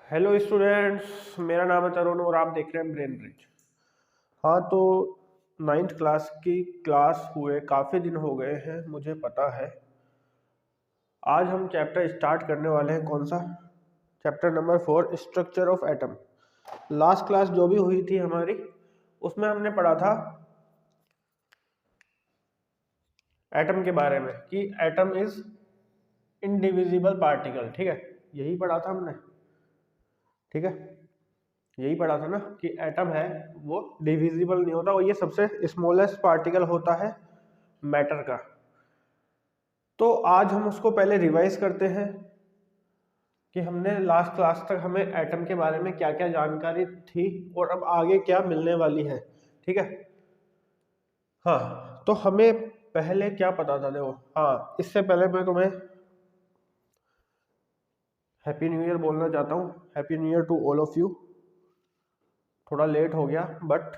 Hello students, मेरा नाम है तरुण और आप देख रहे हैं ब्रेन ब्रिज। हाँ, तो नाइन्थ क्लास की क्लास हुए काफ़ी दिन हो गए हैं, मुझे पता है। आज हम चैप्टर स्टार्ट करने वाले हैं। कौन सा? Chapter number 4, structure of atom. Last class जो भी हुई थी हमारी, उसमें हमने पढ़ा था एटम के बारे में कि एटम इज इनडिविजिबल पार्टिकल। ठीक है, यही पढ़ा था हमने। ठीक है, यही पढ़ा था ना कि एटम है वो डिविजिबल नहीं होता और ये सबसे स्मॉलेस्ट पार्टिकल होता है मैटर का। तो आज हम उसको पहले रिवाइज करते हैं कि हमने लास्ट क्लास तक हमें एटम के बारे में क्या क्या जानकारी थी और अब आगे क्या मिलने वाली है। ठीक है, हाँ, तो हमें पहले क्या पता था? देखो, हाँ, इससे पहले मैं तुम्हें हैप्पी न्यू ईयर बोलना चाहता हूँ। Happy new year to all of you. थोड़ा लेट हो गया बट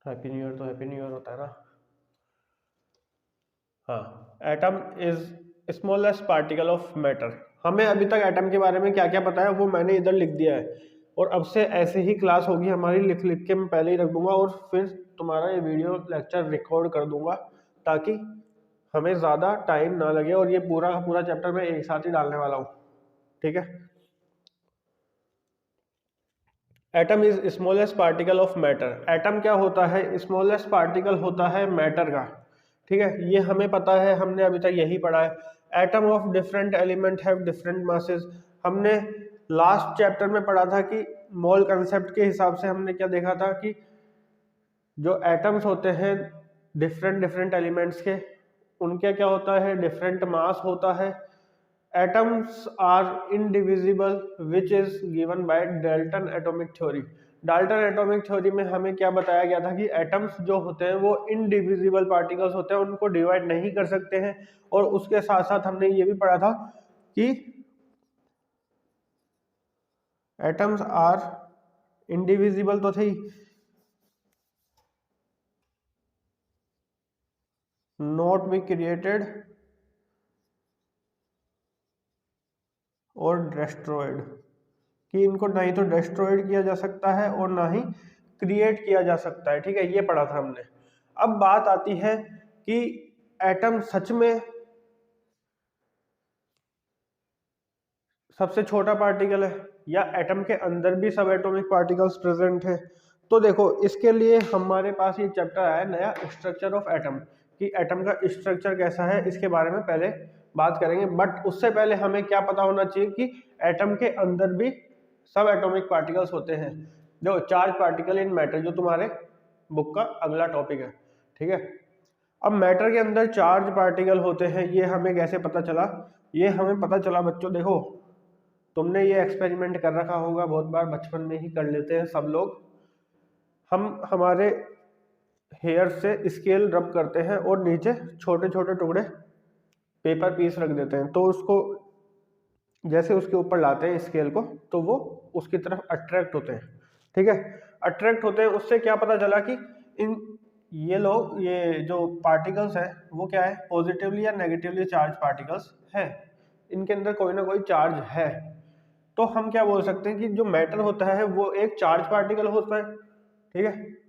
हैप्पी न्यू ईयर तो हैप्पी न्यू ईयर होता है ना। हाँ, atom is smallest particle of matter. हमें अभी तक एटम के बारे में क्या क्या पता है वो मैंने इधर लिख दिया है और अब से ऐसे ही क्लास होगी हमारी, लिख लिख के मैं पहले ही रख दूंगा और फिर तुम्हारा ये वीडियो लेक्चर रिकॉर्ड कर दूंगा ताकि हमें ज़्यादा टाइम ना लगे और ये पूरा का पूरा चैप्टर मैं एक साथ ही डालने वाला हूँ। ठीक है, atom is smallest particle of matter. Atom क्या होता है? स्मॉलेस्ट पार्टिकल होता है मैटर का। ठीक है, ये हमें पता है, हमने अभी तक यही पढ़ा है। Atom of different element have different masses. हमने लास्ट चैप्टर में पढ़ा था कि मोल कंसेप्ट के हिसाब से हमने क्या देखा था कि जो एटम्स होते हैं डिफरेंट डिफरेंट एलिमेंट्स के, उनके क्या होता है? डिफरेंट मास होता है। Atoms are indivisible which is given by Dalton atomic theory. Dalton atomic theory में हमें क्या बताया गया था कि एटम्स जो होते हैं वो इनडिविजिबल पार्टिकल्स होते हैं, उनको डिवाइड नहीं कर सकते हैं। और उसके साथ साथ हमने ये भी पढ़ा था कि एटम्स आर इनडिविजिबल तो थे, नॉट बी क्रिएटेड और डिस्ट्रॉयड, कि इनको ना ही तो डिस्ट्रॉयड किया जा सकता है और ना ही क्रिएट किया जा सकता है। ठीक है, ये पढ़ा था हमने। अब बात आती है कि एटम सच में सबसे छोटा पार्टिकल है या एटम के अंदर भी सब एटॉमिक पार्टिकल्स प्रेजेंट है। तो देखो, इसके लिए हमारे पास ये चैप्टर आया नया, स्ट्रक्चर ऑफ एटम, कि एटम का स्ट्रक्चर कैसा है इसके बारे में पहले बात करेंगे। बट उससे पहले हमें क्या पता होना चाहिए कि एटम के अंदर भी सब एटॉमिक पार्टिकल्स होते हैं। जो चार्ज पार्टिकल इन मैटर, जो तुम्हारे बुक का अगला टॉपिक है। ठीक है, अब मैटर के अंदर चार्ज पार्टिकल होते हैं, ये हमें कैसे पता चला? ये हमें पता चला बच्चों, देखो, तुमने ये एक्सपेरिमेंट कर रखा होगा बहुत बार, बचपन में ही कर लेते हैं सब लोग। हम हमारे हेयर से स्केल रब करते हैं और नीचे छोटे छोटे टुकड़े पेपर पीस रख देते हैं, तो उसको जैसे उसके ऊपर लाते हैं स्केल को तो वो उसकी तरफ अट्रैक्ट होते हैं। ठीक है, अट्रैक्ट होते हैं। उससे क्या पता चला कि इन ये जो पार्टिकल्स हैं वो क्या है? पॉजिटिवली या नेगेटिवली चार्ज पार्टिकल्स है, इनके अंदर कोई ना कोई चार्ज है। तो हम क्या बोल सकते हैं कि जो मैटर होता है वो एक चार्ज पार्टिकल होता है। ठीक है,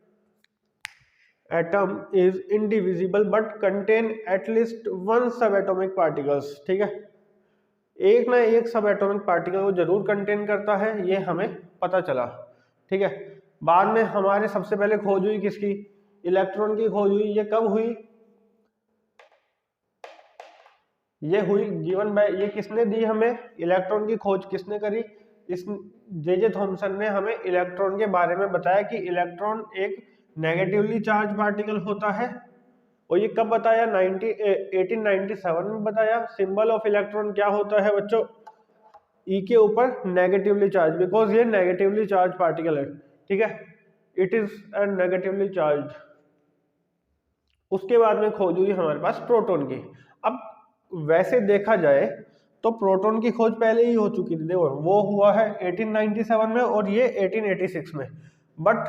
atom is indivisible but contain at least one सब एटॉमिक पार्टिकल्स। ठीक है, एक ना एक सब एटॉमिक पार्टिकल वो जरूर कंटेन करता है, ये हमें पता चला। ठीक है, बाद में हमारे सबसे पहले खोज हुई किसकी? इलेक्ट्रॉन की खोज हुई। ये कब हुई? ये हुई गिवन बाय, ये किसने दी हमें? इलेक्ट्रॉन की खोज किसने करी? इस जे थॉमसन ने हमें इलेक्ट्रॉन के बारे में बताया कि इलेक्ट्रॉन एक नेगेटिवली चार्ज पार्टिकल होता है। और ये कब बताया? 1897 में बताया। सिंबल ऑफ इलेक्ट्रॉन क्या होता है बच्चों? ई के ऊपर नेगेटिवली चार्ज, बिकॉज ये नेगेटिवली चार्ज पार्टिकल है। ठीक है, it is a negatively charge. उसके बाद में खोज हुई हमारे पास प्रोटॉन की। अब वैसे देखा जाए तो प्रोटॉन की खोज पहले ही हो चुकी थी। देखो, वो हुआ है 1897 में और ये 1886 में। बट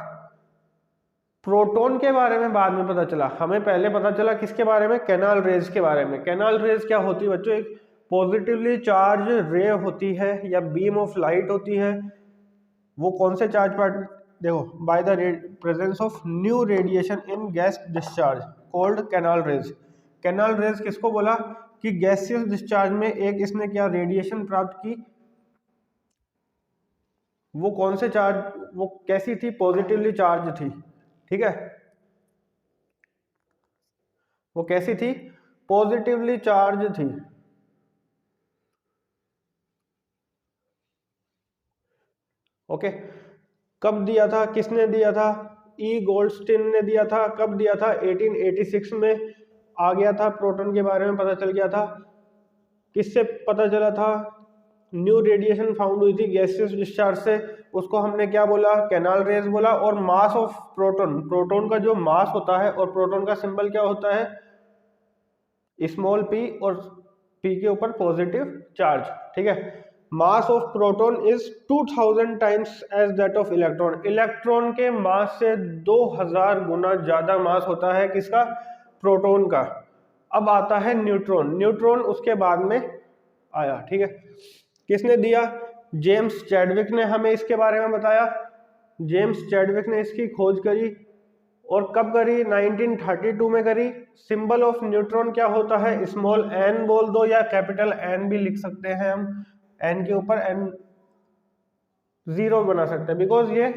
प्रोटॉन के बारे में बाद में पता चला। हमें पहले पता चला किसके बारे में? कैनाल रेज के बारे में। कैनाल रेज क्या होती है बच्चों? एक पॉजिटिवली चार्ज रे होती है या बीम ऑफ लाइट होती है, वो कौन से चार्ज पार्ट, देखो, by the presence of new radiation in gas discharge called canal raise. Canal raise किसको बोला कि गैसियस डिस्चार्ज में एक इसने क्या रेडिएशन प्राप्त की, वो कौन से चार्ज, वो कैसी थी, पॉजिटिवली चार्ज थी, ठीक है, वो कैसी थी, पॉजिटिवली चार्ज थी। ओके, कब दिया था, किसने दिया था, ई गोल्डस्टीन ने दिया था। कब दिया था, 1886 में आ गया था, प्रोटॉन के बारे में पता चल गया था। किससे पता चला था, न्यू रेडिएशन फाउंड हुई थी गैसियस डिस्चार्ज से, उसको हमने क्या बोला, कैनाल रेज बोला। और मास ऑफ प्रोटॉन, प्रोटॉन का जो मास होता है, और प्रोटॉन का सिंबल क्या होता है, स्मॉल पी, और पी के ऊपर पॉजिटिव चार्ज, ठीक है। Mass of proton is 2000 times as that of electron. Electron के मास से 2000 गुना ज्यादा मास होता है किसका, प्रोटॉन का। अब आता है न्यूट्रॉन, न्यूट्रॉन उसके बाद में आया, ठीक है। किसने दिया, जेम्स चैडविक ने हमें इसके बारे में बताया। जेम्स चैडविक ने इसकी खोज करी, और कब करी, 1932 में करी। सिंबल ऑफ न्यूट्रॉन क्या होता है, स्मॉल एन बोल दो या कैपिटल एन भी लिख सकते हैं हम, एन के ऊपर एन जीरो बना सकते हैं, बिकॉज ये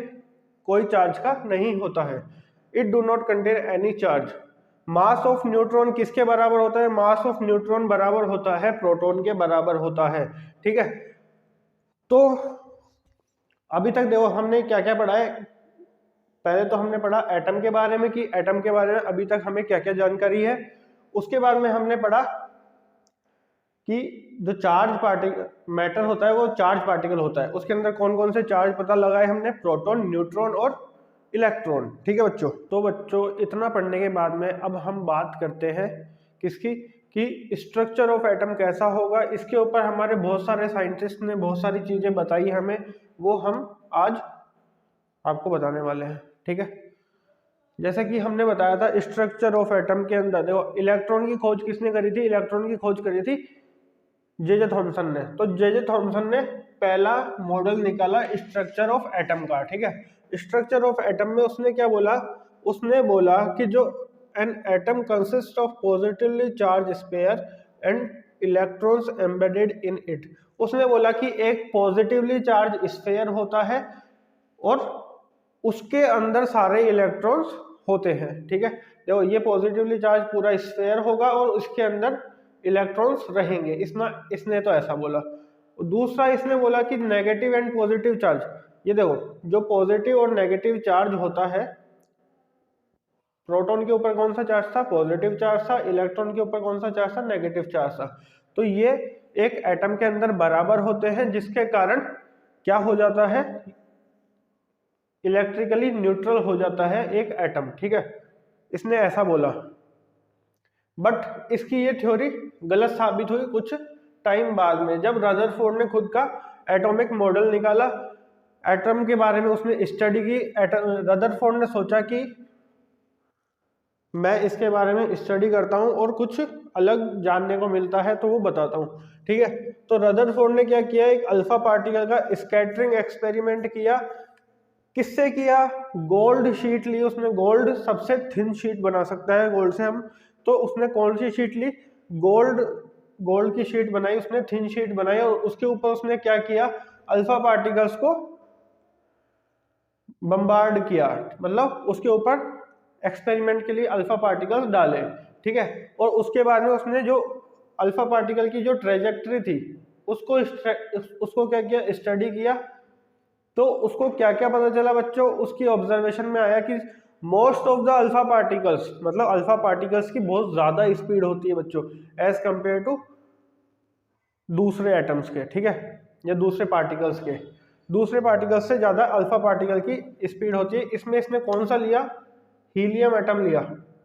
कोई चार्ज का नहीं होता है। It do not contain any charge. Mass of neutron किसके बराबर होता है, मास ऑफ न्यूट्रॉन बराबर होता है प्रोटॉन के बराबर होता है, ठीक है। तो अभी तक देखो हमने क्या क्या पढ़ा है। पहले तो हमने पढ़ा एटम के बारे में कि एटम के बारे में अभी तक हमें क्या क्या जानकारी है। उसके बाद में हमने पढ़ा कि जो चार्ज पार्टिकल मैटर होता है वो चार्ज पार्टिकल होता है, उसके अंदर कौन कौन से चार्ज पता लगाए हमने, प्रोटॉन, न्यूट्रॉन और इलेक्ट्रॉन, ठीक है बच्चों। तो बच्चों इतना पढ़ने के बाद में अब हम बात करते हैं किसकी, कि स्ट्रक्चर ऑफ एटम कैसा होगा। इसके ऊपर हमारे बहुत सारे साइंटिस्ट ने बहुत सारी चीजें बताई हमें, वो हम आज आपको बताने वाले हैं, ठीक है। जैसे कि हमने बताया था स्ट्रक्चर ऑफ एटम के अंदर देखो, इलेक्ट्रॉन की खोज किसने करी थी, इलेक्ट्रॉन की खोज करी थी जे थॉमसन ने। तो जे थॉमसन ने पहला मॉडल निकाला स्ट्रक्चर ऑफ एटम का, ठीक है। स्ट्रक्चर ऑफ एटम में उसने क्या बोला, उसने बोला कि जो an atom consist of positively charge sphere and electrons embedded in it. उसने बोला कि एक पॉजिटिवली चार्ज स्फीयर होता है और उसके अंदर सारे इलेक्ट्रॉन्स होते हैं, ठीक है। देखो ये पॉजिटिवली चार्ज पूरा स्फीयर होगा और उसके अंदर इलेक्ट्रॉन्स रहेंगे, इसने तो ऐसा बोला। दूसरा इसने बोला कि नेगेटिव एंड पॉजिटिव चार्ज, ये देखो जो पॉजिटिव और नेगेटिव चार्ज होता है, प्रोटॉन के ऊपर कौन सा चार्ज था, पॉजिटिव चार्ज था, इलेक्ट्रॉन के ऊपर कौन सा चार्ज था, नेगेटिव चार्ज था। तो ये एक एटम के अंदर बराबर होते हैं, जिसके कारण क्या हो जाता है, इलेक्ट्रिकली न्यूट्रल हो जाता है एक एटम, ठीक है। इसने ऐसा बोला, बट इसकी ये थ्योरी गलत साबित हुई कुछ टाइम बाद में, जब रदरफोर्ड ने खुद का एटॉमिक मॉडल निकाला, एटम के बारे में उसने स्टडी की। रदरफोर्ड ने सोचा कि मैं इसके बारे में स्टडी करता हूं और कुछ अलग जानने को मिलता है तो वो बताता हूं, ठीक है। तो रदरफोर्ड ने क्या किया, एक अल्फा पार्टिकल का स्कैटरिंग एक्सपेरिमेंट किया। किससे किया, गोल्ड शीट ली उसने, गोल्ड सबसे थिन शीट बना सकता है गोल्ड से हम, तो उसने कौन सी शीट ली, गोल्ड की शीट बनाई उसने, थिन शीट बनाई, और उसके ऊपर उसने क्या किया, अल्फा पार्टिकल्स को बम्बार्ड किया, मतलब उसके ऊपर एक्सपेरिमेंट के लिए अल्फा पार्टिकल्स डाले, ठीक है। और उसके बाद में उसने जो अल्फा पार्टिकल की जो ट्रेजेक्टरी थी उसको क्या किया, स्टडी किया। तो उसको क्या क्या पता चला बच्चों, उसकी ऑब्जर्वेशन में आया कि most of the alpha particles, मतलब अल्फा पार्टिकल्स की बहुत ज्यादा स्पीड होती है बच्चों एज कंपेयर टू दूसरे एटम्स के, ठीक है, या दूसरे पार्टिकल्स से ज्यादा अल्फा पार्टिकल की स्पीड होती है। इसमें इसने कौन सा लिया, हीलियम एटम लिया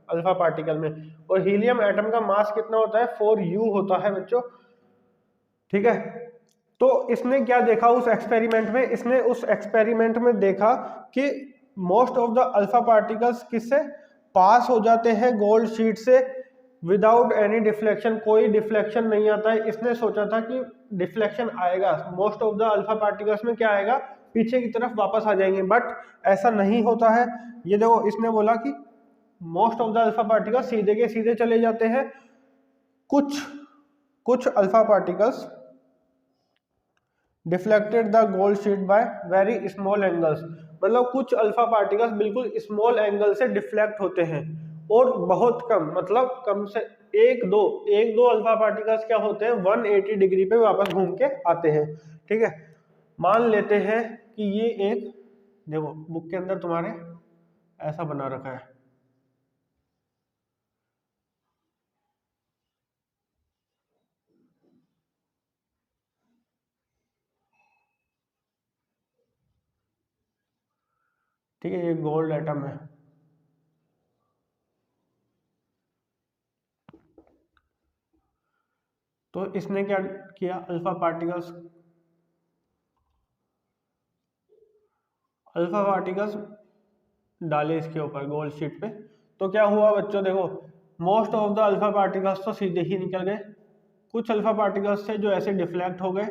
अल्फा पार्टिकल में, और हीलियम एटम का मास कितना होता है, 4u होता है बच्चों, ठीक है। तो इसने क्या देखा उस एक्सपेरिमेंट में, इसने उस एक्सपेरिमेंट में देखा कि most of the alpha particles किससे पास हो जाते हैं, गोल्ड शीट से विदाउट एनी डिफ्लेक्शन, कोई डिफ्लेक्शन नहीं आता है। इसने सोचा था कि डिफ्लेक्शन आएगा, most of the alpha particles में क्या आएगा, पीछे की तरफ वापस आ जाएंगे, बट ऐसा नहीं होता है। ये देखो इसने बोला कि most of the alpha particles सीधे के सीधे चले जाते हैं, कुछ कुछ alpha particles deflected the gold sheet by very small angles, मतलब कुछ अल्फा पार्टिकल्स बिल्कुल स्मॉल एंगल से डिफ्लेक्ट होते हैं, और बहुत कम, मतलब कम से एक दो अल्फा पार्टिकल्स क्या होते हैं 180 डिग्री पे वापस घूम के आते हैं। ठीक है, मान लेते हैं कि ये एक, देखो बुक के अंदर तुम्हारे ऐसा बना रखा है, ठीक है, ये गोल्ड एटम है। तो इसने क्या किया, अल्फा पार्टिकल्स डाले इसके ऊपर गोल्ड शीट पे। तो क्या हुआ बच्चों, देखो most of the alpha particles तो सीधे ही निकल गए, कुछ अल्फा पार्टिकल्स थे जो ऐसे डिफ्लेक्ट हो गए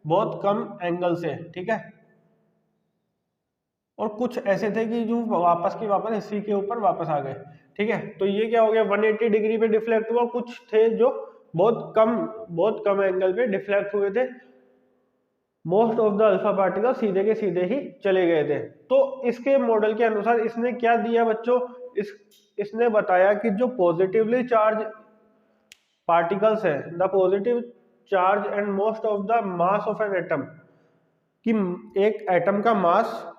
बहुत कम एंगल से, ठीक है, और कुछ ऐसे थे कि जो वापस की वापस इसी के ऊपर वापस आ गए। ठीक है, तो ये क्या हो गया, 180 डिग्री पे डिफ्लेक्ट हुआ, कुछ थे जो बहुत कम एंगल पे डिफ्लेक्ट हुए थे, most of the alpha particle सीधे के सीधे ही चले गए थे। तो इसके मॉडल के अनुसार इसने क्या दिया बच्चों, इसने बताया कि जो पॉजिटिवली चार्ज पार्टिकल्स है, the positive charge and most of the mass of an atom, कि एक एटम का मास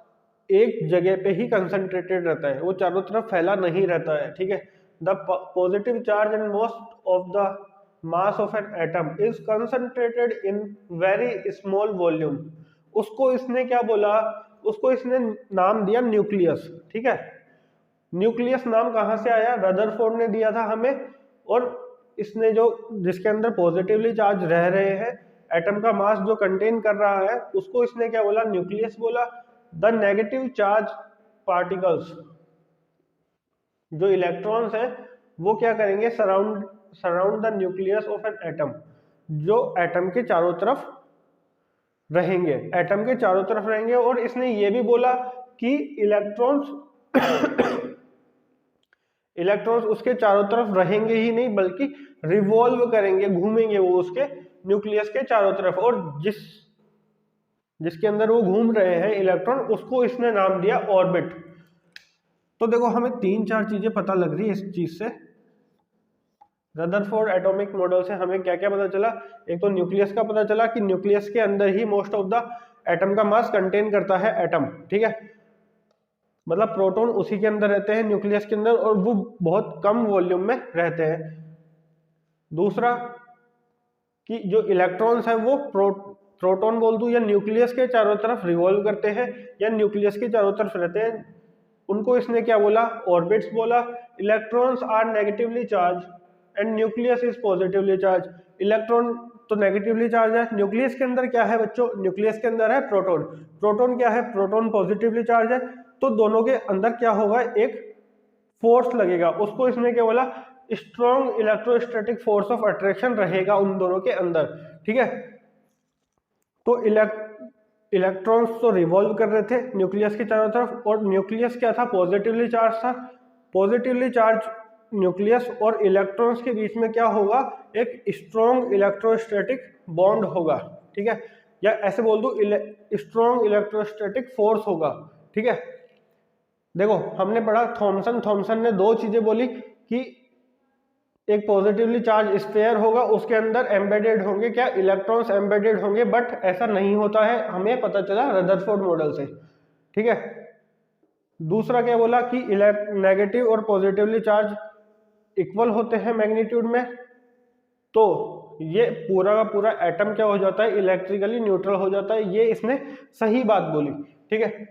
एक जगह पे ही कंसंट्रेटेड रहता है, वो चारों तरफ फैला नहीं रहता है। ठीक है, the positive charge and most of the mass of an atom is concentrated in very small volume. उसको इसने क्या बोला, उसको इसने नाम दिया न्यूक्लियस। ठीक है, न्यूक्लियस नाम कहाँ से आया, रदरफोर्ड ने दिया था हमें, और इसने जो जिसके अंदर पॉजिटिवली चार्ज रह रहे हैं, एटम का मास जो कंटेन कर रहा है, उसको इसने क्या बोला, न्यूक्लियस बोला। द नेगेटिव चार्ज पार्टिकल्स, जो इलेक्ट्रॉन्स हैं, वो क्या करेंगे, surround the nucleus of an atom, जो एटम के चारों तरफ रहेंगे, एटम के चारों तरफ रहेंगे। और इसने ये भी बोला कि इलेक्ट्रॉन्स उसके चारों तरफ रहेंगे ही नहीं, बल्कि रिवॉल्व करेंगे, घूमेंगे वो उसके न्यूक्लियस के चारों तरफ, और जिसके अंदर वो घूम रहे हैं इलेक्ट्रॉन, उसको इसने नाम दिया ऑर्बिट। तो देखो हमें 3-4 चीजें पता लग रही है इस चीज से, रदरफोर्ड एटॉमिक मॉडल से हमें क्या क्या पता चला। एक तो न्यूक्लियस का पता चला कि न्यूक्लियस के अंदर ही मोस्ट ऑफ द एटम का मास कंटेन करता है एटम। ठीक है, मतलब प्रोटॉन उसी के अंदर रहते हैं न्यूक्लियस के अंदर, और वो बहुत कम वॉल्यूम में रहते हैं। दूसरा कि जो इलेक्ट्रॉन्स है वो प्रोटॉन बोल दूं या न्यूक्लियस के चारों तरफ रिवॉल्व करते हैं या न्यूक्लियस के चारों तरफ रहते हैं, उनको इसने क्या बोला, ऑर्बिट्स बोला। Electrons are negatively charge and nucleus is positively charge. Electron तो नेगेटिवली चार्ज है, न्यूक्लियस के अंदर क्या है बच्चों, न्यूक्लियस के अंदर है प्रोटॉन, प्रोटॉन क्या है, प्रोटॉन पॉजिटिवली चार्ज है। तो दोनों के अंदर क्या होगा, एक फोर्स लगेगा, उसको इसने क्या बोला, strong electrostatic force of attraction रहेगा उन दोनों के अंदर। ठीक है, तो इलेक्ट्रॉन्स तो रिवॉल्व कर रहे थे न्यूक्लियस के चारों तरफ, और न्यूक्लियस क्या था, पॉजिटिवली चार्ज था। पॉजिटिवली चार्ज न्यूक्लियस और इलेक्ट्रॉन्स के बीच में क्या होगा, एक स्ट्रॉन्ग इलेक्ट्रोस्टैटिक बॉन्ड होगा। ठीक है, या ऐसे बोल दो, स्ट्रॉन्ग इलेक्ट्रोस्टैटिक फोर्स होगा। ठीक है, देखो हमने पढ़ा थॉमसन ने 2 चीजें बोली कि एक पॉजिटिवली चार्ज स्फीयर होगा, उसके अंदर एम्बेडेड होंगे क्या, इलेक्ट्रॉन्स एम्बेडेड होंगे, बट ऐसा नहीं होता है, हमें पता चला रदरफोर्ड मॉडल से। ठीक है, दूसरा क्या बोला कि नेगेटिव और पॉजिटिवली चार्ज इक्वल होते हैं मैग्नीट्यूड में, तो ये पूरा का पूरा एटम क्या हो जाता है, इलेक्ट्रिकली न्यूट्रल हो जाता है। ये इसने सही बात बोली। ठीक है,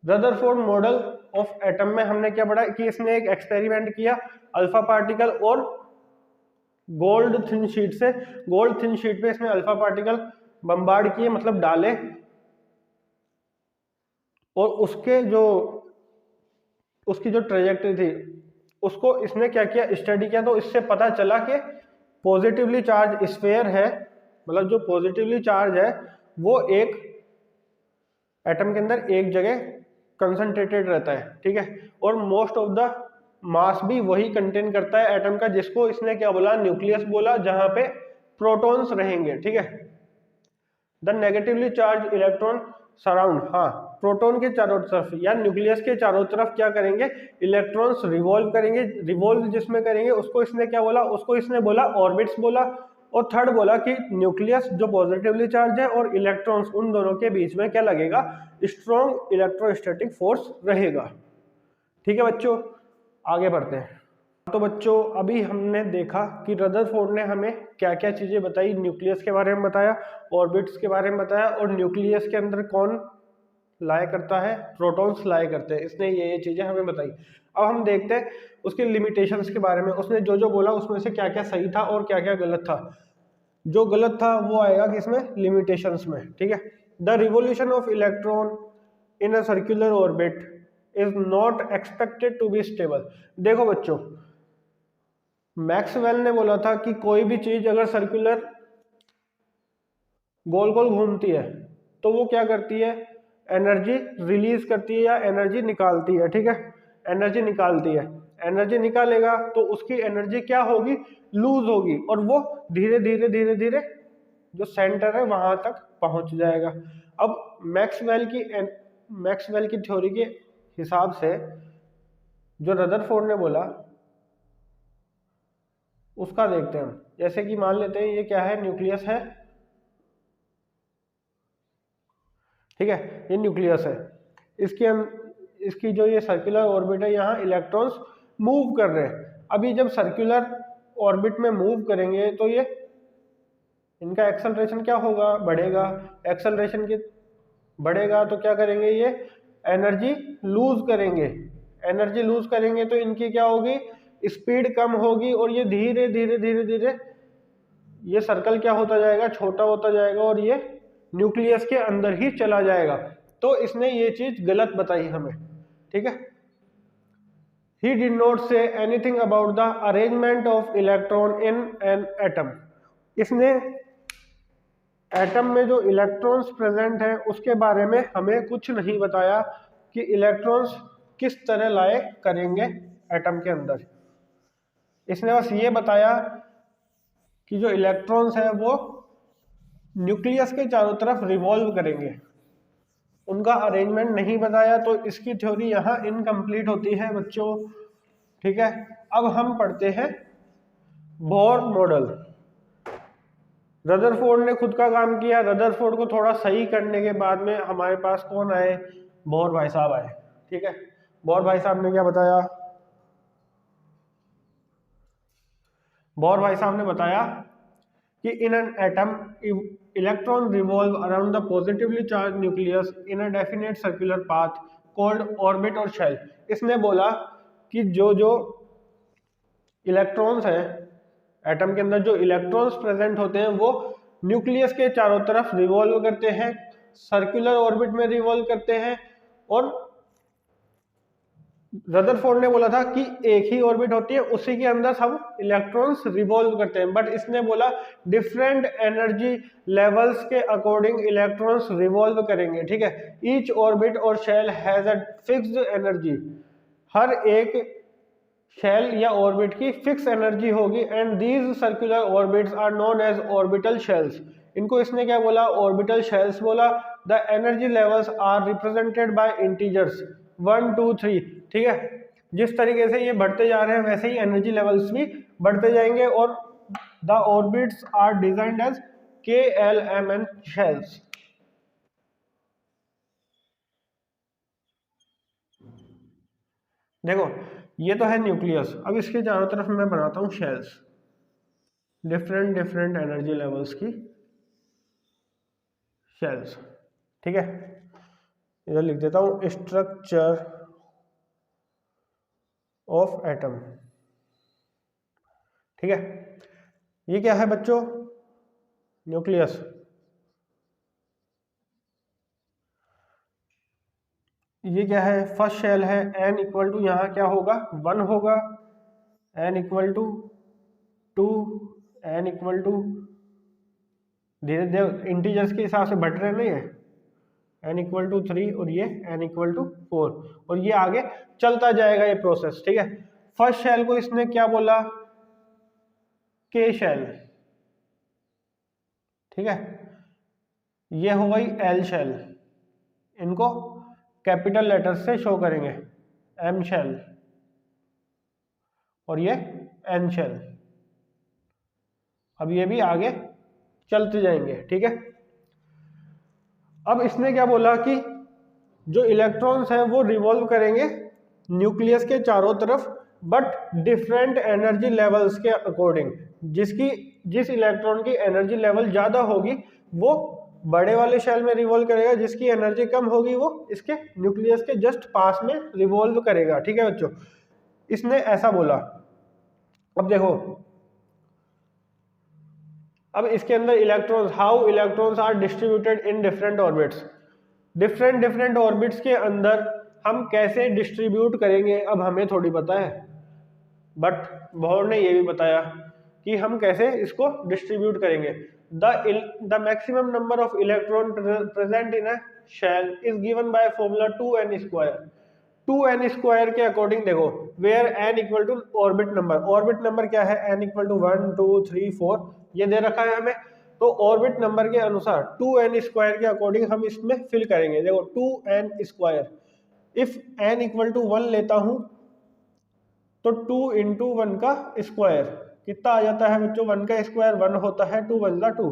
रदरफोर्ड मॉडल ऑफ एटम में हमने क्या पढ़ा कि इसने एक एक्सपेरिमेंट किया अल्फा पार्टिकल और गोल्ड थिन शीट से, गोल्ड थिन शीट पे इसमें अल्फा पार्टिकल बम्बार्ड किए, मतलब डाले, और उसकी जो ट्रेजेक्टरी थी, उसको इसने क्या किया, स्टडी किया, तो इससे पता चला कि पॉजिटिवली चार्ज स्फीयर है, मतलब जो पॉजिटिवली चार्ज है वो एक एटम के अंदर एक जगह कंसंट्रेटेड रहता है, ठीक है, और मोस्ट ऑफ द मास भी वही कंटेन करता है एटम का, जिसको इसने क्या बोला, न्यूक्लियस बोला, जहां पे प्रोटॉन्स रहेंगे, ठीक है। The negatively charge electron surround, हाँ, प्रोटॉन के चारों तरफ या न्यूक्लियस के चारों तरफ क्या करेंगे, इलेक्ट्रॉन्स रिवॉल्व करेंगे, रिवॉल्व जिसमें करेंगे उसको इसने क्या बोला, उसको इसने बोला ऑर्बिट्स बोला। और थर्ड बोला कि न्यूक्लियस जो पॉजिटिवली चार्ज है और इलेक्ट्रॉन्स, उन दोनों के बीच में क्या लगेगा, स्ट्रॉन्ग इलेक्ट्रोस्टैटिक फोर्स रहेगा, ठीक है बच्चों। आगे बढ़ते हैं। तो बच्चों अभी हमने देखा कि रदरफोर्ड ने हमें क्या क्या चीजें बताई, न्यूक्लियस के बारे में बताया, ऑर्बिट्स के बारे में बताया, और न्यूक्लियस के अंदर कौन लाया करता है, प्रोटॉन्स लाया करते हैं, इसने ये चीजें हमें बताई। अब हम देखते हैं उसके लिमिटेशंस के बारे में, उसने जो जो बोला उसमें से क्या क्या सही था और क्या क्या गलत था। जो गलत था वो आएगा किसमें, लिमिटेशंस में, ठीक है। The revolution of electron in a circular orbit is not expected to be stable. देखो बच्चों, मैक्सवेल ने बोला था कि कोई भी चीज अगर सर्कुलर गोल गोल घूमती है तो वो क्या करती है, एनर्जी रिलीज करती है या एनर्जी निकालती है, ठीक है, एनर्जी निकालती है। एनर्जी निकालेगा तो उसकी एनर्जी क्या होगी, लूज होगी, और वो धीरे धीरे धीरे धीरे जो सेंटर है वहां तक पहुंच जाएगा। अब मैक्सवेल की थ्योरी के हिसाब से जो रदरफोर्ड ने बोला उसका देखते हैं हम। जैसे कि मान लेते हैं ये क्या है, न्यूक्लियस है, ठीक है, ये न्यूक्लियस है, इसकी जो ये सर्कुलर ऑर्बिट है, यहाँ इलेक्ट्रॉन्स मूव कर रहे हैं। अभी जब सर्कुलर ऑर्बिट में मूव करेंगे तो ये इनका एक्सेलरेशन क्या होगा, बढ़ेगा। एक्सेलरेशन की बढ़ेगा तो क्या करेंगे, ये एनर्जी लूज करेंगे। एनर्जी लूज करेंगे तो इनकी क्या होगी, स्पीड कम होगी, और ये धीरे धीरे धीरे धीरे ये सर्कल क्या होता जाएगा, छोटा होता जाएगा, और ये न्यूक्लियस के अंदर ही चला जाएगा। तो इसने ये चीज गलत बताई हमें, ठीक है। He did not say anything about the arrangement of electron in an atom. इसने एटम में जो इलेक्ट्रॉन्स प्रेजेंट हैं उसके बारे में हमें कुछ नहीं बताया कि इलेक्ट्रॉन्स किस तरह लाए करेंगे एटम के अंदर। इसने बस ये बताया कि जो इलेक्ट्रॉन्स हैं वो न्यूक्लियस के चारों तरफ रिवॉल्व करेंगे, उनका अरेंजमेंट नहीं बताया, तो इसकी थ्योरी यहाँ इनकम्प्लीट होती है बच्चों, ठीक है। अब हम पढ़ते हैं बोर मॉडल। रदरफोर्ड ने खुद का काम किया, रदरफोर्ड को थोड़ा सही करने के बाद में हमारे पास कौन आए, बोर भाई साहब आए, ठीक है। बोर भाई साहब ने क्या बताया, बोर भाई साहब ने बताया कि in an atom electron revolve around the positively charge nucleus in a definite circular path called orbit और शेल। इसने बोला कि जो जो इलेक्ट्रॉन्स हैं एटम के अंदर, जो इलेक्ट्रॉन्स प्रेजेंट होते हैं वो न्यूक्लियस के चारों तरफ रिवॉल्व करते हैं, सर्कुलर ऑर्बिट में रिवॉल्व करते हैं। और रदरफोर्ड ने बोला था कि एक ही ऑर्बिट होती है, उसी के अंदर सब इलेक्ट्रॉन्स रिवॉल्व करते हैं, बट इसने बोला डिफरेंट एनर्जी लेवल्स के अकॉर्डिंग इलेक्ट्रॉन्स रिवॉल्व करेंगे, ठीक है। ईच ऑर्बिट और shell has a fixed energy, हर एक शेल या ऑर्बिट की फिक्स एनर्जी होगी, and these circular orbits are known as orbital shells. इनको इसने क्या बोला, ऑर्बिटल शेल्स बोला। The energy levels are represented by integers 1 2 3, ठीक है। जिस तरीके से ये बढ़ते जा रहे हैं वैसे ही एनर्जी लेवल्स भी बढ़ते जाएंगे, और the orbits are designed as KLMN shells. देखो ये तो है न्यूक्लियस, अब इसके चारों तरफ मैं बनाता हूँ shells, different different energy levels की शेल्स, ठीक है। इधर लिख देता हूँ स्ट्रक्चर ऑफ एटम, ठीक है। ये क्या है बच्चों, न्यूक्लियस। ये क्या है, फर्स्ट शेल है, n इक्वल टू यहाँ क्या होगा 1 होगा, n equal to 2, n equal to, धीरे धीरे इंटीजर्स के हिसाब से बढ़ रहे नहीं है, n इक्वल टू 3 और ये n इक्वल टू 4, और ये आगे चलता जाएगा ये प्रोसेस, ठीक है। फर्स्ट शेल को इसने क्या बोला, के शेल, ठीक है। ये हो गई एल शेल, इनको कैपिटल लेटर से शो करेंगे, एम शेल, और ये एन शेल। अब ये भी आगे चलते जाएंगे, ठीक है। अब इसने क्या बोला कि जो इलेक्ट्रॉन्स हैं वो रिवॉल्व करेंगे न्यूक्लियस के चारों तरफ, बट डिफरेंट एनर्जी लेवल्स के अकॉर्डिंग। जिस इलेक्ट्रॉन की एनर्जी लेवल ज़्यादा होगी वो बड़े वाले शेल में रिवॉल्व करेगा, जिसकी एनर्जी कम होगी वो इसके न्यूक्लियस के जस्ट पास में रिवॉल्व करेगा, ठीक है बच्चों। इसने ऐसा बोला। अब देखो, अब इसके अंदर electrons, how electrons are distributed in different orbits, different orbits के अंदर हम कैसे डिस्ट्रीब्यूट करेंगे अब हमें थोड़ी पता है, बट बोहर ने ये भी बताया कि हम कैसे इसको डिस्ट्रीब्यूट करेंगे। The maximum number of electron present in a shell is given by formula 2n square. 2n square के अकॉर्डिंग देखो, where n equal to orbit number, orbit number क्या है, n इक्वल टू 1 2 3 4 ये दे रखा है हमें, तो ऑर्बिट नंबर के अनुसार 2n स्क्वायर के अकॉर्डिंग हम इसमें फिल करेंगे। देखो 2n square, if n equal to 1 लेता हूं तो 2 इंटू 1 का स्क्वायर कितना आ जाता है बच्चों, 1 का स्क्वायर 1 होता है, 2 1 2।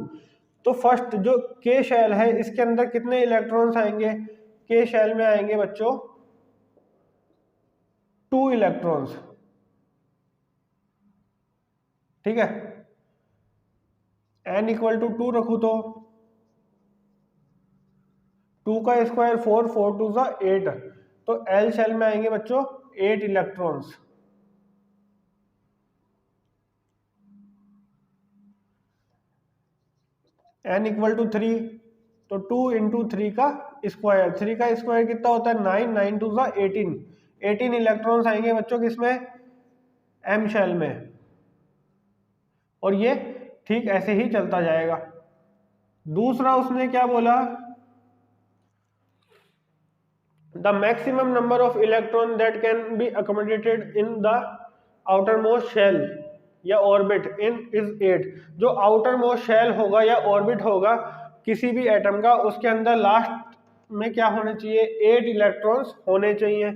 तो फर्स्ट जो के शेल है इसके अंदर कितने इलेक्ट्रॉन्स आएंगे, के शेल में आएंगे बच्चों 2 इलेक्ट्रॉन्स, ठीक है। n इक्वल टू 2 रखू तो 2 का स्क्वायर 4 4 2 सा 8, तो एल शेल में आएंगे बच्चों 8 इलेक्ट्रॉन्स। n इक्वल टू 3, तो 2 इंटू 3 का स्क्वायर, 3 का स्क्वायर कितना होता है 9 9 2 सा 18, 18 इलेक्ट्रॉन्स आएंगे बच्चों किसमें, m शेल में, और ये ठीक ऐसे ही चलता जाएगा। दूसरा उसने क्या बोला, the maximum number of electron that can be accommodated in the outer most shell या ऑर्बिट इन इज 8। जो आउटर मोस्ट शेल होगा या ऑर्बिट होगा किसी भी एटम का, उसके अंदर लास्ट में क्या होने चाहिए, 8 इलेक्ट्रॉन्स होने चाहिए।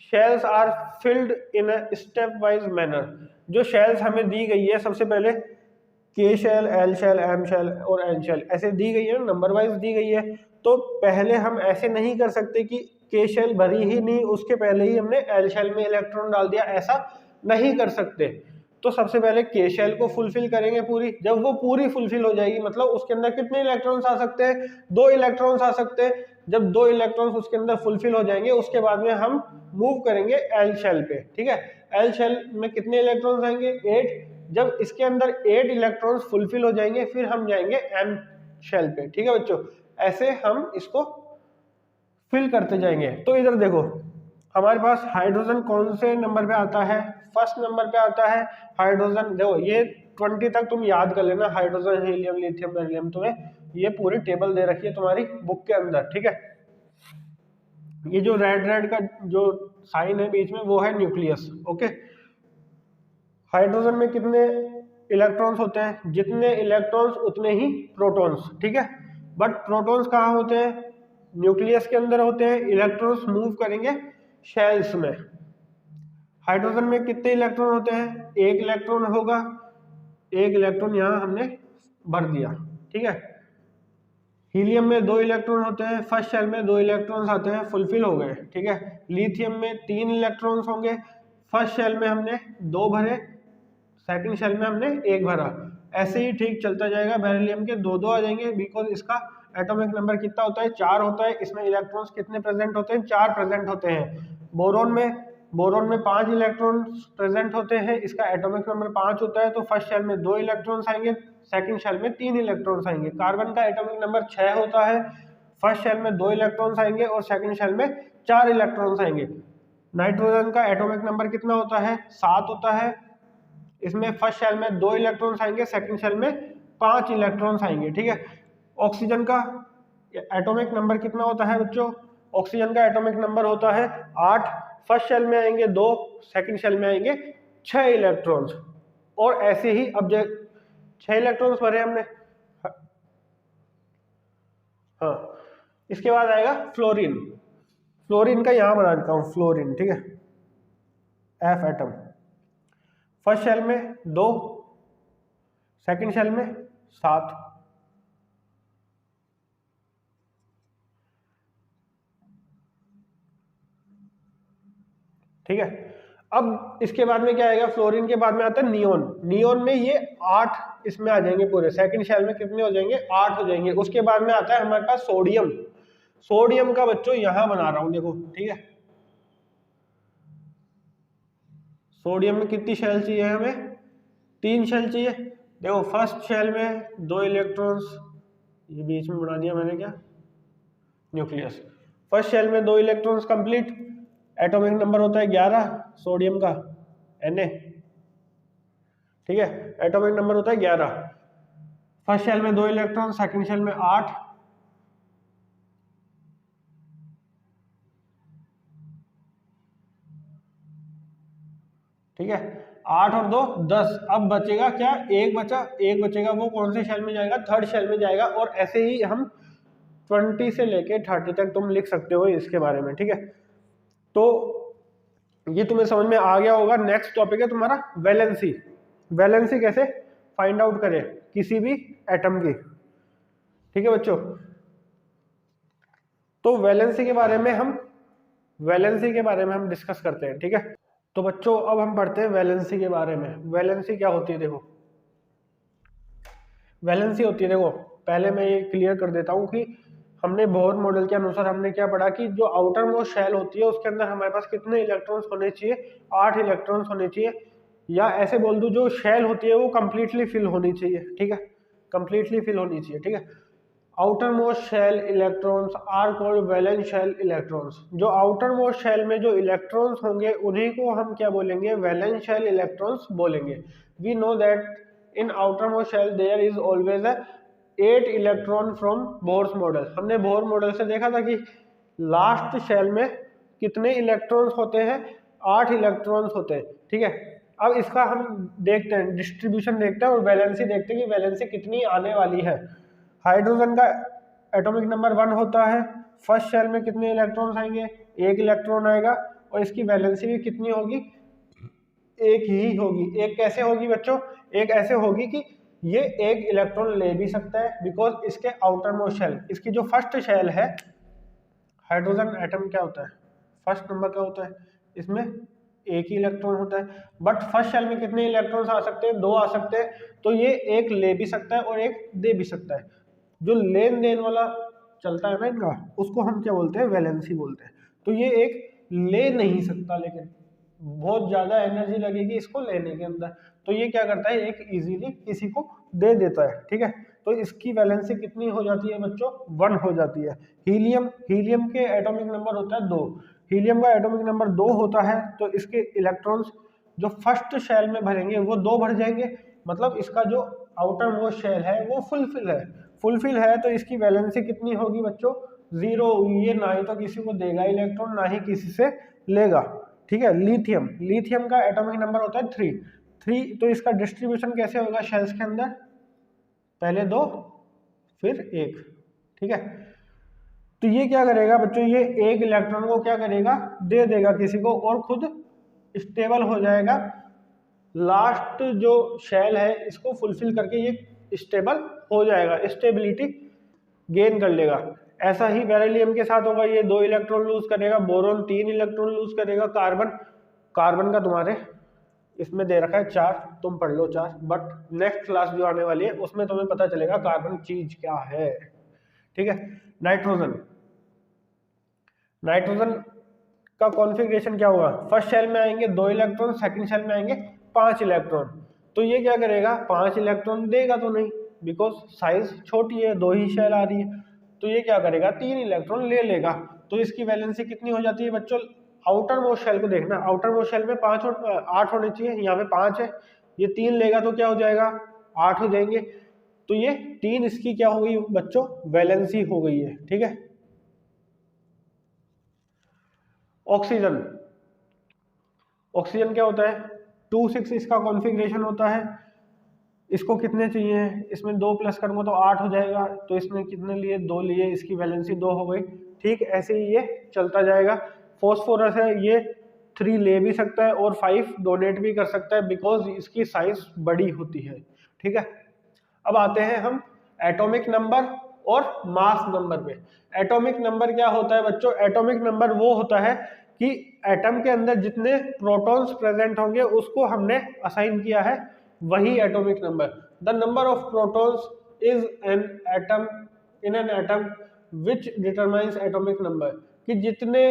Shells are filled in a step wise manner. जो शेल्स हमें दी गई है, सबसे पहले K shell, L shell, M shell और एन शेल ऐसे दी गई है, नंबर वाइज दी गई है। तो पहले हम ऐसे नहीं कर सकते कि के शेल भरी ही नहीं, उसके पहले ही हमने एल शेल में इलेक्ट्रॉन डाल दिया, ऐसा नहीं कर सकते। तो सबसे पहले के शेल को फुलफिल करेंगे पूरी, जब वो पूरी फुलफिल हो जाएगी, मतलब उसके अंदर कितने इलेक्ट्रॉन्स आ सकते हैं, 2 इलेक्ट्रॉन्स आ सकते हैं। जब 2 इलेक्ट्रॉन्स उसके अंदर फुलफिल हो जाएंगे उसके बाद में हम मूव करेंगे एल शेल पे, ठीक है। एल शेल में कितने इलेक्ट्रॉन्स आएंगे, 8। जब इसके अंदर 8 इलेक्ट्रॉन्स फुलफिल हो जाएंगे फिर हम जाएंगे एम शेल पे, ठीक है बच्चों। ऐसे हम इसको फिल करते जाएंगे। तो इधर देखो हमारे पास हाइड्रोजन कौन से नंबर पे आता है, फर्स्ट नंबर पे आता है हाइड्रोजन। देखो ये 20 तक तुम याद कर लेना, हाइड्रोजन, हीलियम, लिथियम, बेरिलियम, तुम्हें ये पूरी टेबल दे रखी है तुम्हारी बुक के अंदर, ठीक है। ये जो रेड का जो साइन है बीच में वो है न्यूक्लियस, ओके। हाइड्रोजन में कितने इलेक्ट्रॉन्स होते हैं, जितने इलेक्ट्रॉन्स उतने ही प्रोटॉन्स, ठीक है। बट प्रोटॉन्स कहाँ होते हैं, न्यूक्लियस के अंदर होते हैं। इलेक्ट्रॉन्स मूव करेंगे शेल्स में। हाइड्रोजन में कितने इलेक्ट्रॉन होते हैं, 1 इलेक्ट्रॉन होगा, 1 इलेक्ट्रॉन यहाँ हमने भर दिया, ठीक है। हीलियम में 2 इलेक्ट्रॉन होते हैं, फर्स्ट शेल में 2 इलेक्ट्रॉन्स आते हैं, फुलफिल हो गए, ठीक है। लिथियम में 3 इलेक्ट्रॉन्स होंगे, फर्स्ट शेल में हमने 2 भरे, सेकंड शेल में हमने 1 भरा। ऐसे ही ठीक चलता जाएगा। बेरिलियम के 2 आ जाएंगे, बिकॉज इसका एटॉमिक नंबर कितना होता है, 4 होता है। इसमें इलेक्ट्रॉन्स कितने प्रेजेंट होते हैं, 4 प्रेजेंट होते हैं। बोरोन में 5 इलेक्ट्रॉन्स प्रेजेंट होते हैं, इसका एटॉमिक नंबर 5 होता है। तो फर्स्ट शेल में 2 इलेक्ट्रॉन्स आएंगे, सेकंड शेल में 3 इलेक्ट्रॉन्स आएंगे। कार्बन का एटॉमिक नंबर 6 होता है, फर्स्ट शेल में 2 इलेक्ट्रॉन्स आएंगे और सेकंड शेल में 4 इलेक्ट्रॉन्स आएंगे। नाइट्रोजन का एटॉमिक नंबर कितना होता है, 7 होता है, इसमें फर्स्ट शेल में 2 इलेक्ट्रॉन्स आएंगे, सेकंड शेल में 5 इलेक्ट्रॉन्स आएंगे, ठीक है। ऑक्सीजन का एटॉमिक नंबर कितना होता है बच्चों? ऑक्सीजन का एटॉमिक नंबर होता है 8। फर्स्ट शेल में आएंगे 2, सेकंड शेल में आएंगे 6 इलेक्ट्रॉन्स। और ऐसे ही अब 6 इलेक्ट्रॉन्स भरे हमने। हाँ, इसके बाद आएगा फ्लोरीन। फ्लोरीन का यहां बना देता हूं, फ्लोरीन, ठीक है, एफ एटम। फर्स्ट शेल में 2, सेकंड शेल में 7, ठीक है। अब इसके बाद में क्या आएगा? फ्लोरीन के बाद में आता है नियोन। नियोन में ये 8 इसमें आ जाएंगे पूरे। सेकंड शेल में कितने हो जाएंगे? 8 हो जाएंगे। उसके बाद में आता है हमारे पास सोडियम। सोडियम का बच्चों यहां बना रहा हूं, देखो, ठीक है। सोडियम में कितनी शेल चाहिए हमें? 3 शेल चाहिए। देखो, फर्स्ट शेल में 2 इलेक्ट्रॉन्स, ये बीच में बना दिया मैंने, क्या, न्यूक्लियस। फर्स्ट शेल में 2 इलेक्ट्रॉन्स कंप्लीट। एटॉमिक नंबर होता है 11 सोडियम का, Na, ठीक है। एटॉमिक नंबर होता है 11। फर्स्ट शेल में 2 इलेक्ट्रॉन, सेकंड शेल में 8, ठीक है। 8 और 2 10। अब बचेगा क्या? एक बचा, एक बचेगा। वो कौन से शेल में जाएगा? थर्ड शेल में जाएगा। और ऐसे ही हम 20 से लेके 30 तक तुम लिख सकते हो इसके बारे में, ठीक है। तो ये तुम्हें समझ में आ गया होगा। नेक्स्ट टॉपिक है तुम्हारा वैलेंसी। वैलेंसी कैसे फाइंड आउट करें किसी भी एटम की, ठीक है बच्चों। तो वैलेंसी के बारे में हम डिस्कस करते हैं, ठीक है। तो बच्चों अब हम पढ़ते हैं वैलेंसी के बारे में। वैलेंसी क्या होती है? देखो, वैलेंसी होती है, देखो, पहले मैं ये क्लियर कर देता हूँ कि हमने बोहर मॉडल के अनुसार हमने क्या पढ़ा कि जो आउटर मोस्ट शेल होती है उसके अंदर हमारे पास कितने इलेक्ट्रॉन्स होने चाहिए? 8 इलेक्ट्रॉन्स होने चाहिए। या ऐसे बोल दूं, जो शेल होती है वो कंप्लीटली फिल होनी चाहिए, ठीक है, कंप्लीटली फिल होनी चाहिए, ठीक है। Outer most shell electrons are called valence shell electrons. जो आउटर मोस्ट शेल में जो इलेक्ट्रॉन्स होंगे उन्हीं को हम क्या बोलेंगे? वैलेंस शेल इलेक्ट्रॉन्स बोलेंगे। We know that in outer most shell there is always a 8 electron from Bohr's model. हमने बोर मॉडल से देखा था कि लास्ट शेल में कितने इलेक्ट्रॉन्स होते हैं? 8 इलेक्ट्रॉन्स होते हैं, ठीक है। अब इसका हम देखते हैं, डिस्ट्रीब्यूशन देखते हैं और वैलेंसी देखते हैं कि वैलेंसी कितनी आने वाली है। हाइड्रोजन का एटॉमिक नंबर 1 होता है। फर्स्ट शेल में कितने इलेक्ट्रॉन्स आएंगे? 1 इलेक्ट्रॉन आएगा। और इसकी वैलेंसी भी कितनी होगी? 1 ही होगी। एक कैसे होगी बच्चों? एक ऐसे होगी कि ये 1 इलेक्ट्रॉन ले भी सकता है, बिकॉज इसके आउटर मोस्ट शेल, इसकी जो फर्स्ट शेल है, हाइड्रोजन एटम क्या होता है? फर्स्ट नंबर का होता है, इसमें 1 ही इलेक्ट्रॉन होता है। बट फर्स्ट शेल में कितने इलेक्ट्रॉन्स आ सकते हैं? 2 आ सकते हैं। तो ये 1 ले भी सकता है और 1 दे भी सकता है। जो लेन देन वाला चलता है ना इनका, उसको हम क्या बोलते हैं? वैलेंसी बोलते हैं। तो ये 1 ले नहीं सकता, लेकिन बहुत ज्यादा एनर्जी लगेगी इसको लेने के अंदर, तो ये क्या करता है? 1 इजीली किसी को दे देता है, ठीक है। तो इसकी वैलेंसी कितनी हो जाती है बच्चों? 1 हो जाती है। हीलियम के एटॉमिक नंबर होता है 2। हीलियम का एटॉमिक नंबर 2 होता है, तो इसके इलेक्ट्रॉन्स जो फर्स्ट शेल में भरेंगे वो 2 भर जाएंगे। मतलब इसका जो आउटर मोस्ट शेल है वो फुलफिल है। तो इसकी वैलेंसी कितनी होगी बच्चों? 0। ये ना ही तो किसी को देगा इलेक्ट्रॉन, ना ही किसी से लेगा, ठीक है। लिथियम का एटॉमिक नंबर होता है 3। तो इसका डिस्ट्रीब्यूशन कैसे होगा शेल्स के अंदर? पहले 2 फिर 1, ठीक है। तो ये क्या करेगा बच्चों? ये 1 इलेक्ट्रॉन को क्या करेगा? दे देगा किसी को, और खुद स्टेबल हो जाएगा। लास्ट जो शेल है इसको फुलफिल करके ये स्टेबल हो जाएगा, स्टेबिलिटी गेन कर लेगा। ऐसा ही बेरिलियम के साथ होगा, ये 2 इलेक्ट्रॉन लूज करेगा। बोरोन 3 इलेक्ट्रॉन लूज करेगा। कार्बन का तुम्हारे इसमें दे रखा है 4, तुम पढ़ लो 4, बट नेक्स्ट क्लास जो आने वाली है उसमें तुम्हें पता चलेगा कार्बन चीज क्या है, ठीक है। नाइट्रोजन का कॉन्फ़िगरेशन क्या होगा? फर्स्ट शेल में आएंगे 2 इलेक्ट्रॉन, सेकंड शेल में आएंगे 5 इलेक्ट्रॉन। तो ये क्या करेगा? 5 इलेक्ट्रॉन देगा तो नहीं, बिकॉज साइज छोटी है, 2 ही शेल आ रही है। तो ये क्या करेगा? 3 इलेक्ट्रॉन ले लेगा। तो इसकी वैलेंसी कितनी हो जाती है बच्चों? आउटर मोस्ट शेल को देखना, आउटर मोस्ट शेल में 5 और 8 होने चाहिए, यहाँ पे 5 है। ये 3 लेगा तो क्या हो जाएगा, 8 हो जाएंगे। तो ये 3 इसकी क्या हो गई बच्चों, वैलेंसी हो गई है। ठीक है। ऑक्सीजन, ऑक्सीजन क्या होता है, 2 6 इसका कॉन्फ़िगरेशन होता है। इसको कितने चाहिए, इसमें 2 प्लस करूंगा तो 8 हो जाएगा, तो इसमें कितने लिए, 2 लिए, इसकी वैलेंसी 2 हो गई। ठीक, ऐसे ही ये चलता जाएगा। फॉस्फोरस है, ये 3 ले भी सकता है और 5 डोनेट भी कर सकता है, बिकॉज इसकी साइज बड़ी होती है। ठीक है। अब आते हैं हम एटॉमिक नंबर और मास नंबर पे। एटॉमिक नंबर क्या होता है बच्चों, एटॉमिक नंबर वो होता है कि एटम के अंदर जितने प्रोटॉन्स प्रेजेंट होंगे उसको हमने असाइन किया है, वही atomic number. The number of protons is an atom in an atom which determines atomic number, कि जितने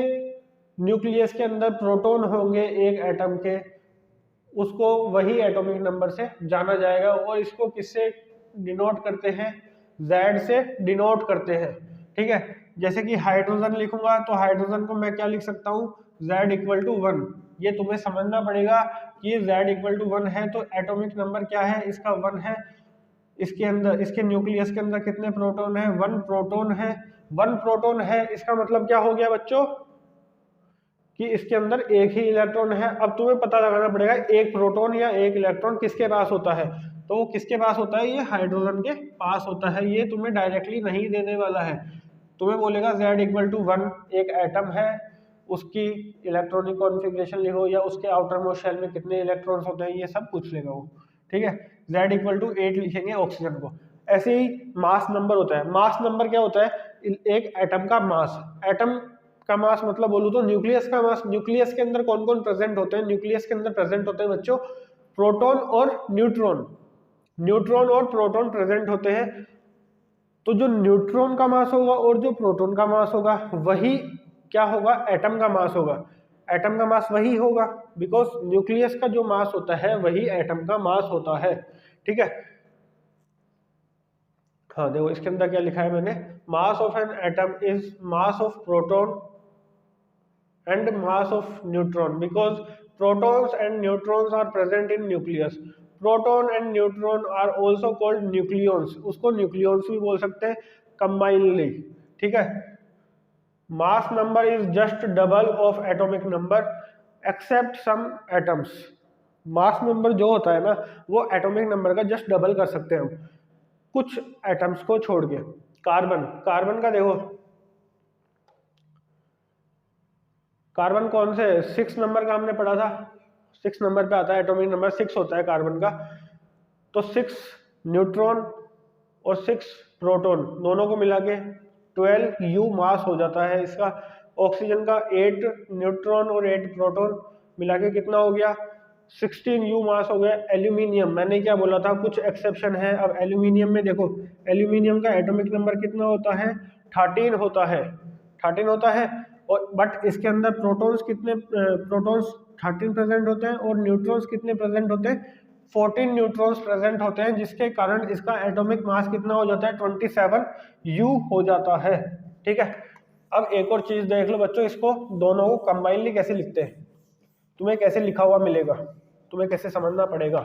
न्यूक्लियस के अंदर प्रोटॉन होंगे एक एटम के, उसको वही एटॉमिक नंबर से जाना जाएगा। और इसको किससे डिनोट करते हैं, Z से डिनोट करते हैं। ठीक है। जैसे कि हाइड्रोजन लिखूंगा तो हाइड्रोजन को मैं क्या लिख सकता हूँ, Z इक्वल टू 1। ये तुम्हें समझना पड़ेगा कि Z इक्वल टू 1 है तो एटॉमिक नंबर क्या है, इसका 1 है। इसके अंदर, इसके न्यूक्लियस के अंदर कितने प्रोटॉन है, 1 प्रोटॉन है। 1 प्रोटॉन है, इसका मतलब क्या हो गया बच्चों, कि इसके अंदर एक ही इलेक्ट्रॉन है। अब तुम्हें पता लगाना पड़ेगा एक प्रोटॉन या एक इलेक्ट्रॉन किसके पास होता है, तो वो किसके पास होता है, ये हाइड्रोजन के पास होता है। ये तुम्हें डायरेक्टली नहीं देने वाला है, तुम्हें बोलेगा Z इक्वल टू 1 एक एटम है, उसकी इलेक्ट्रॉनिक कॉन्फ़िगरेशन लिखो या उसके आउटर मोस्ट शेल में कितने इलेक्ट्रॉन्स होते हैं, ये सब पूछ लेगा वो। ठीक है। Z इक्वल टू 8 लिखेंगे ऑक्सीजन को। ऐसे ही मास नंबर होता है। मास नंबर क्या होता है, एक एटम का मास। एटम का मास मतलब बोलूं तो न्यूक्लियस का मास। न्यूक्लियस के अंदर कौन कौन प्रेजेंट होते हैं, न्यूक्लियस के अंदर प्रेजेंट होते हैं बच्चों प्रोटॉन और न्यूट्रॉन। न्यूट्रॉन और प्रोटॉन प्रेजेंट होते हैं। तो जो न्यूट्रॉन का मास होगा और जो प्रोटॉन का मास होगा वही क्या होगा, एटम का मास होगा। एटम का मास वही होगा, बिकॉज न्यूक्लियस का जो मास होता है वही एटम का मास होता है। ठीक है। हाँ देखो इसके अंदर क्या लिखा है मैंने, mass of an atom is mass of proton and mass of neutron, because protons and neutrons are present in nucleus. Proton and neutron are also called nucleons, उसको nucleons भी बोल सकते हैं combinedly। ठीक है। mass number is just double of atomic number except some atoms। mass number जो होता है ना वो atomic number का just डबल कर सकते हैं हम, कुछ एटम्स को छोड़ के। कार्बन, कार्बन का देखो, कार्बन कौन से 6 नंबर का हमने पढ़ा था, 6 नंबर पे आता है, एटॉमिक नंबर 6 होता है कार्बन का। तो 6 न्यूट्रॉन और 6 प्रोटॉन दोनों को मिला के 12 U मास हो जाता है इसका। ऑक्सीजन का 8 न्यूट्रॉन और 8 प्रोटॉन मिला के कितना हो गया, 16 U मास हो गया। एल्यूमिनियम, मैंने क्या बोला था, कुछ एक्सेप्शन है। अब एल्यूमिनियम में देखो, एल्यूमिनियम का एटॉमिक नंबर कितना होता है, 13 होता है, 13 होता है। और बट इसके अंदर प्रोटॉन्स कितने, प्रोटॉन्स 13 प्रेजेंट होते हैं और न्यूट्रॉन्स कितने प्रेजेंट होते हैं, 14 न्यूट्रॉन्स प्रेजेंट होते हैं, जिसके कारण इसका एटॉमिक मास कितना हो जाता है, 27 U हो जाता है। ठीक है। अब एक और चीज देख लो बच्चों, इसको दोनों को कंबाइनली कैसे लिखते हैं, तुम्हें कैसे लिखा हुआ मिलेगा, तुम्हें कैसे समझना पड़ेगा।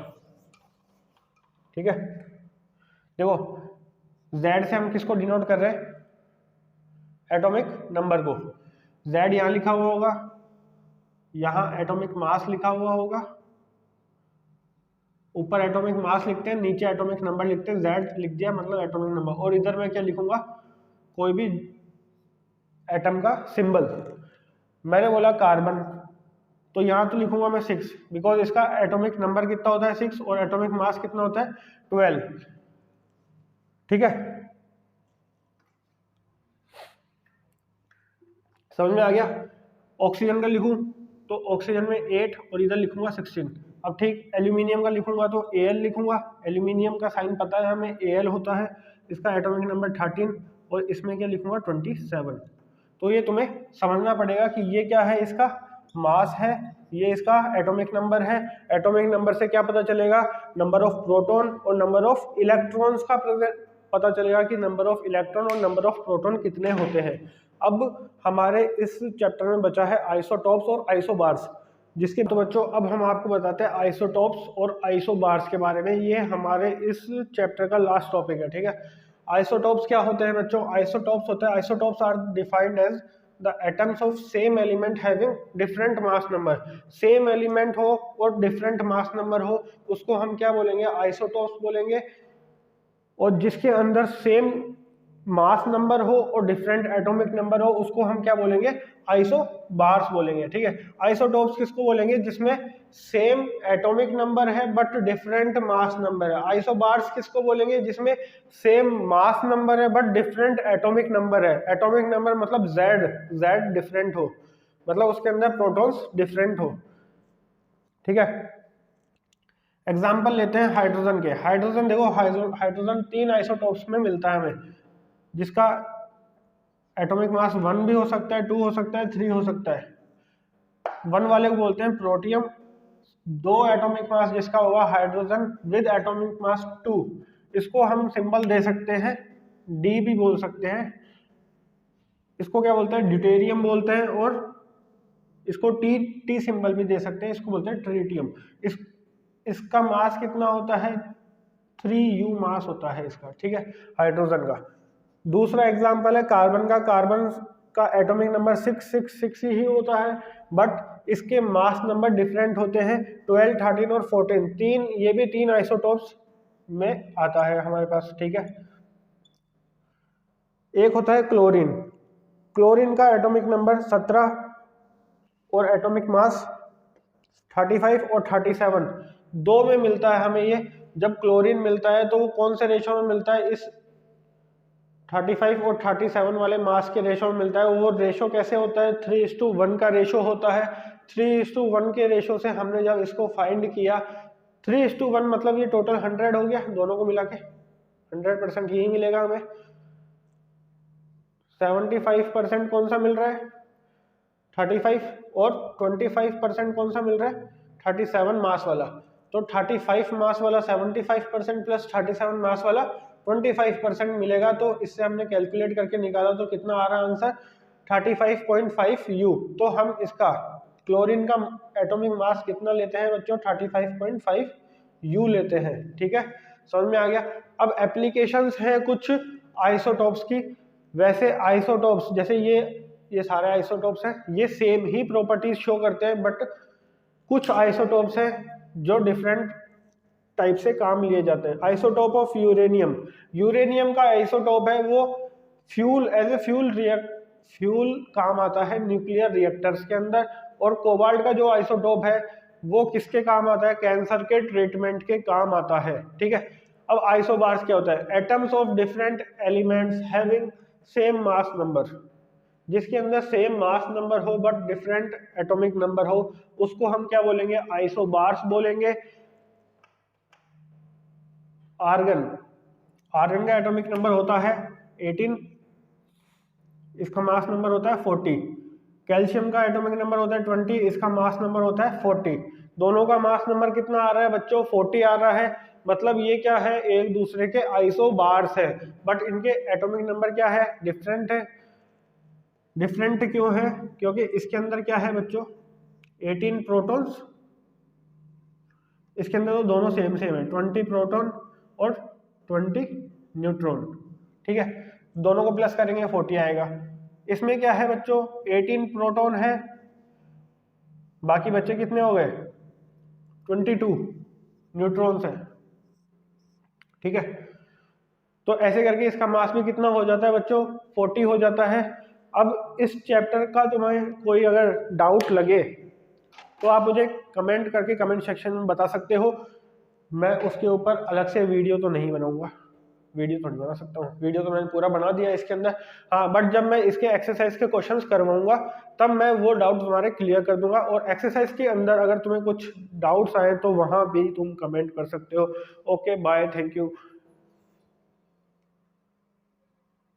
ठीक है। देखो Z से हम किसको डिनोट कर रहे हैं, एटॉमिक नंबर को। Z यहाँ लिखा हुआ होगा, यहाँ एटॉमिक मास लिखा हुआ होगा, ऊपर एटॉमिक मास लिखते हैं, नीचे एटॉमिक नंबर लिखते हैं। Z लिख दिया मतलब एटॉमिक नंबर, और इधर मैं क्या लिखूंगा, कोई भी एटम का सिंबल। मैंने बोला कार्बन, तो यहाँ तो लिखूंगा मैं 6, बिकॉज इसका एटॉमिक नंबर कितना होता है 6 और एटॉमिक मास कितना होता है 12। ठीक है, समझ में आ गया। ऑक्सीजन का लिखूं तो ऑक्सीजन में 8 और इधर लिखूंगा 16। अब ठीक, एल्यूमिनियम का लिखूंगा तो Al लिखूंगा, एल्यूमिनियम का साइन पता है हमें, Al होता है, इसका एटॉमिक नंबर 13 और इसमें क्या लिखूंगा 27। तो ये तुम्हें समझना पड़ेगा कि ये क्या है, इसका मास है, ये इसका एटॉमिक नंबर है। एटॉमिक नंबर से क्या पता चलेगा, नंबर ऑफ प्रोटॉन और नंबर ऑफ इलेक्ट्रॉन्स का पता चलेगा कि नंबर ऑफ इलेक्ट्रॉन और नंबर ऑफ प्रोटॉन कितने होते हैं। अब हमारे इस चैप्टर में बचा है आइसोटॉप्स और आइसोबार्स। जिसके तो बच्चों अब हम आपको बताते हैं आइसोटॉप्स और आइसोबार्स के बारे में। ये हमारे इस चैप्टर का लास्ट टॉपिक है, ठीक है। आइसोटॉप्स क्या होते हैं बच्चों? आइसोटॉप्स होते हैं, isotopes are defined as the atoms of same element having different mass number. Same element हो और डिफरेंट मास नंबर हो, उसको हम क्या बोलेंगे? आइसोटॉप्स बोलेंगे। और जिसके अंदर सेम मास नंबर हो और डिफरेंट एटॉमिक नंबर हो, उसको हम क्या बोलेंगे? आइसोबार्स बोलेंगे, ठीक है। आइसोटॉप्स किसको बोलेंगे? जिसमें सेम एटॉमिक नंबर है बट डिफरेंट मास नंबर है। आइसोबार्स किसको बोलेंगे? जिसमें सेम मास नंबर है बट डिफरेंट एटॉमिक नंबर है। एटॉमिक नंबर मतलब जेड डिफरेंट हो, मतलब उसके अंदर प्रोटॉन्स डिफरेंट हो, ठीक है। एग्जाम्पल लेते हैं हाइड्रोजन के। हाइड्रोजन देखो, हाइड्रोजन 3 आइसोटॉप्स में मिलता है हमें, जिसका एटॉमिक मास 1 भी हो सकता है, 2 हो सकता है, 3 हो सकता है। 1 वाले को बोलते हैं प्रोटियम, 2 एटॉमिक मास जिसका होगा हाइड्रोजन विद एटॉमिक मास 2, इसको हम सिंबल दे सकते हैं डी भी बोल सकते हैं। इसको क्या बोलते हैं? ड्यूटेरियम बोलते हैं। और इसको टी सिंबल भी दे सकते हैं, इसको बोलते हैं ट्रिटियम। इसका मास कितना होता है? 3u मास होता है इसका, ठीक है, हाइड्रोजन का। दूसरा एग्जांपल है कार्बन का। कार्बन का एटॉमिक नंबर 666 ही होता है, बट इसके मास नंबर डिफरेंट होते हैं, 12, 13 और 14। ये भी 3 आइसोटॉप्स में आता है हमारे पास, ठीक है। एक होता है क्लोरीन। क्लोरीन का एटॉमिक नंबर 17 और एटॉमिक मास 35 और 37 दो में मिलता है हमें ये। जब क्लोरीन मिलता है तो वो कौन से रेशो में मिलता है? इस 35 और 37 वाले मास के रेशो में मिलता है। वो रेशो कैसे होता है? 3:1 का रेशो होता है। 3:1 के रेशो से हमने जब इसको फाइंड किया, 3:1 मतलब ये टोटल 100 हो गया, दोनों को मिला के 100% यही मिलेगा हमें। 75% कौन सा मिल रहा है? 35। और 25% कौन सा मिल रहा है? 37 मास वाला। तो 35 मास वाला 75% प्लस 37 मास वाला 25% मिलेगा। तो इससे हमने कैलकुलेट करके निकाला तो कितना आ रहा है आंसर? 35.5 U। तो हम इसका क्लोरीन का एटॉमिक मास कितना लेते हैं बच्चों? 35.5 U लेते हैं, ठीक है। समझ में आ गया? अब एप्लीकेशंस हैं कुछ आइसोटॉप्स की। वैसे आइसोटॉप्स जैसे ये सारे आइसोटॉप्स हैं, ये सेम ही प्रॉपर्टीज शो करते हैं, बट कुछ आइसोटॉप्स हैं जो डिफरेंट टाइप से काम लिए जाते हैं। Isotope of uranium. यूरेनियम का आइसोटॉप है वो फ्यूल, एज ए फ्यूल काम आता है न्यूक्लियर रिएक्टर्स के अंदर। और कोबाल्ट का जो आइसोटॉप है वो किसके काम आता है? कैंसर के ट्रीटमेंट के काम आता है, ठीक है। अब आइसोबार्स क्या होता है? Atoms of different elements having same mass number. जिसके अंदर सेम मास नंबर हो बट डिफरेंट एटॉमिक नंबर हो, उसको हम क्या बोलेंगे? आइसोबार्स बोलेंगे। आर्गन का एटॉमिक नंबर होता है 18, इसका मास नंबर होता है 40। कैल्शियम का एटॉमिक नंबर होता है 20, इसका मास नंबर होता है 40। दोनों का मास नंबर कितना आ रहा है बच्चों? 40 आ रहा है। मतलब ये क्या है? एक दूसरे के आइसोबार्स है, बट इनके एटॉमिक नंबर क्या है? डिफरेंट है। डिफरेंट क्यों है? क्योंकि इसके अंदर क्या है बच्चों? 18 प्रोटॉन्स, इसके अंदर तो दोनों सेम है, 20 प्रोटॉन और 20 न्यूट्रॉन, ठीक है। दोनों को प्लस करेंगे 40 आएगा। इसमें क्या है बच्चों? 18 प्रोटॉन है, बाकी बच्चे कितने हो गए? 22 न्यूट्रॉन्स है, ठीक है। तो ऐसे करके इसका मास भी कितना हो जाता है बच्चों? 40 हो जाता है। अब इस चैप्टर का तुम्हें कोई अगर डाउट लगे तो आप मुझे कमेंट करके कमेंट सेक्शन में बता सकते हो। मैं उसके ऊपर अलग से वीडियो तो नहीं बनाऊंगा, वीडियो थोड़ी बना सकता हूँ, वीडियो तो मैंने पूरा बना दिया इसके अंदर। हाँ, बट जब मैं इसके एक्सरसाइज के क्वेश्चंस करवाऊंगा तब मैं वो डाउट तुम्हारे क्लियर कर दूंगा। और एक्सरसाइज के अंदर अगर तुम्हें कुछ डाउट्स आए तो वहाँ भी तुम कमेंट कर सकते हो। Okay, bye, thank you.